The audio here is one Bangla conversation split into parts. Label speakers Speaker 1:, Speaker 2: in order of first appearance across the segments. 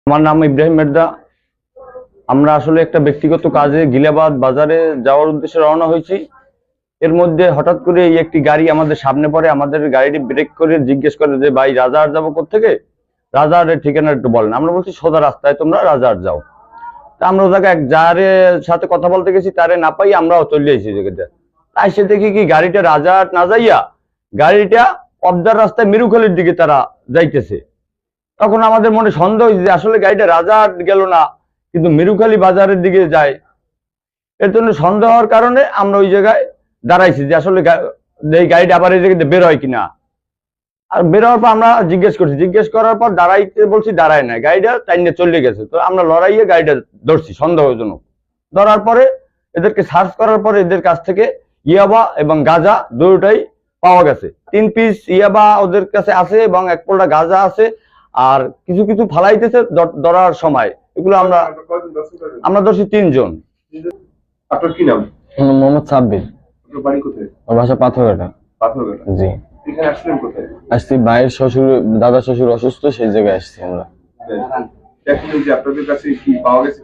Speaker 1: আমার নাম ইব্রাহিম মির্জা। আমরা আসলে একটা ব্যক্তিগত কাজে গিলাবাদ বাজারে যাওয়ার উদ্দেশ্যে রওনা হয়েছি। এর মধ্যে হঠাৎ করে এই একটি গাড়ি আমাদের সামনে পড়ে। আমাদের গাড়িটি ব্রেক করে জিজ্ঞেস করে যে ভাই রাজারহাট যাবো কোত্থেকে, রাজারহাটের ঠিকানা একটু বলেন। আমরা বলছি সোজা রাস্তায় তোমরা রাজারহাট যাও। তা আমরা ওটাকে এক যারে সাথে কথা বলতে গেছি, তারে না পাই আমরাও চলে এসেছি জায়গাটা। তাই সে দেখি কি গাড়িটা রাজারহাট না যাইয়া গাড়িটা অবদার রাস্তায় মিরুখালীর দিকে তারা যাইতেছে। তখন আমাদের মনে সন্দেহ হয়েছে যে আসলে গাড়িটা রাজারহাট গেল না, কিন্তু মিরুখালী বাজারের দিকে যায়। এর জন্য সন্দেহ হওয়ার কারণে আমরা ওই জায়গায় দাঁড়াইছি যে আসলে এই গাড়িটা আবার এই জায়গাতে বের হয় কিনা। আর বের হওয়ার পর আমরা জিজ্ঞেস করার পর দাঁড়াইতে বলছি, দাঁড়ায় না, গাড়িটা টাইনে চলে গেছে। তো আমরা লড়াইয়ে গাড়িটা ধরছি সন্দেহজনক। ধরার পরে এদেরকে সার্চ করার পরে এদের কাছ থেকে ইয়াবা এবং গাঁজা দুটোটাই পাওয়া গেছে। 3 পিস ইয়াবা ওদের কাছে আছে এবং 1 পোল্টা গাঁজা আছে। আর কিছু কিছু ফালাইতেছে ধরার সময়। এগুলো আমরা ধরছি 3 জন।
Speaker 2: আপনার কি নাম?
Speaker 3: মোহাম্মদ সাব্বির।
Speaker 2: আপনার বাড়ি কোথায়?
Speaker 3: আমার বাসা পাথরঘাটা।
Speaker 2: পাথরঘাটা।
Speaker 3: জি।
Speaker 2: এখানে আসলেন কোথায়?
Speaker 3: আসছি ভাইয়ের শ্বশুর, দাদা শ্বশুর অসুস্থ, সেই জায়গায় আসছি আমরা।
Speaker 2: দেখুন যে আপনাদের কাছে কি পাওয়া গেছে?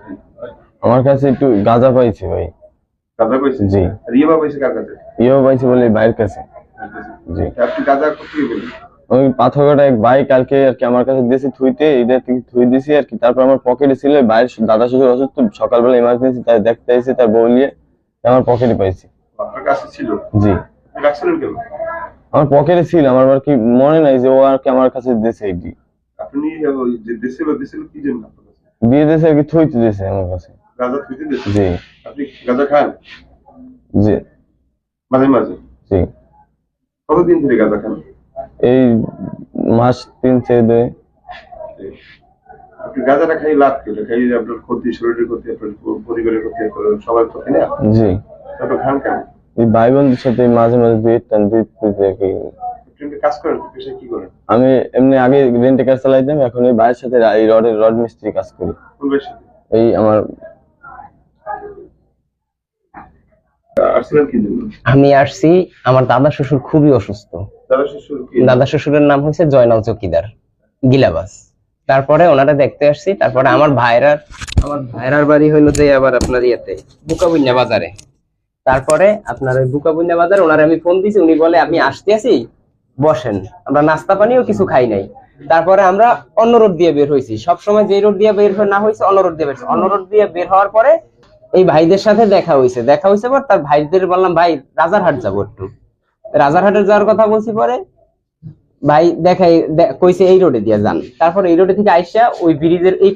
Speaker 3: আমার কাছে একটু গাঁজা পাইছি ভাই।
Speaker 2: গাঁজা পাইছে?
Speaker 3: জি।
Speaker 2: আর ইয়াবা পাইছে কার কাছে?
Speaker 3: ইয়েও পাইছি বলে ভাইয়ের কাছে। জি।
Speaker 2: আপনি গাঁজা কোথায় পেলেন?
Speaker 3: ওই পাথরঘাটা এক ভাই কালকে আর কি আমার কাছে দিয়েছে থুইতে, এটা থেকে থুই দিছি আর কি। তারপর আমার পকেটে ছিল, ভাইয়ের দাদা শ্বশুর অসুস্থ, সকালবেলা ইমার্জেন্সি তাই দেখতে এসেছি, তার বউ নিয়ে আমার পকেটে পাইছি।
Speaker 2: আপনার কাছে ছিল?
Speaker 3: জি।
Speaker 2: রাখছিলেন কেন?
Speaker 3: আমার পকেটে ছিল, আমার আর কি মনে নাই যে ও আর কি আমার কাছে দিয়েছে। এটি
Speaker 2: আপনি যে দিছিল কি জন্য আপনার কাছে?
Speaker 3: দিয়ে দিয়েছে আর কি, থুইতে দিয়েছে আমার কাছে।
Speaker 2: গাঁজা থুইতে দিয়েছে?
Speaker 3: জি।
Speaker 2: আপনি গাঁজা খান?
Speaker 3: জি।
Speaker 2: মাঝে মাঝে?
Speaker 3: জি।
Speaker 2: কতদিন ধরে গাঁজা খান?
Speaker 3: এই মাস 3-4
Speaker 2: আপনি গাঁজাটা খাই লাভ কি? খাই আপনার ক্ষতি, শরীরের ক্ষতি, আপনার পরিবারের ক্ষতি, সবার ক্ষতি না?
Speaker 3: জি।
Speaker 2: আপনি খান কেন?
Speaker 3: এই ভাই বোনদের সাথে মাঝে মাঝে
Speaker 2: কাজ করেন? পেশায় কি করেন?
Speaker 3: আমি এমনি আগে রেন্টে কাজ চালাইতাম, এখন এই ভাইয়ের সাথে এই রড মিস্ত্রি কাজ করি।
Speaker 2: কোন ভাইয়ের সাথে?
Speaker 3: এই আমার।
Speaker 2: আসলেন কি জন্য?
Speaker 4: আমি আসছি, আমার দাদা শ্বশুর খুবই অসুস্থ। দাদা শ্বশুরের নাম হচ্ছে জয়নাল চৌকিদার, গিলাবাস। তারপরে ওনারা দেখতে আসছি। তারপরে আমার ভাইরার বাড়ি হইলো যে আবার আপনার ইয়েতে বুকাবুন্যা বাজারে। তারপরে আপনার ওই বুকাবুন্যা বাজারে ওনারা আমি ফোন দিছি, উনি বলে আমি আসতে আছি, বসেন। আমরা নাস্তা পানিও কিছু খাই নাই। তারপরে আমরা অন্য রোড দিয়ে বের হয়েছি। সবসময় যে রোড দিয়ে বের না হয়েছে অন্য রোড দিয়ে বের হয়েছে। অন্য রোড দিয়ে বের হওয়ার পরে এই ভাইদের সাথে দেখা হয়েছে পর তার ভাইদের বললাম ভাই রাজারহাট যাবো, একটু রাজারহাটে যাওয়ার কথা বলছি। পরে ভাই কইছে এই রোডে দিয়ে যান। তারপর এই রোডে থেকে আইসা ওই ব্রিজের এই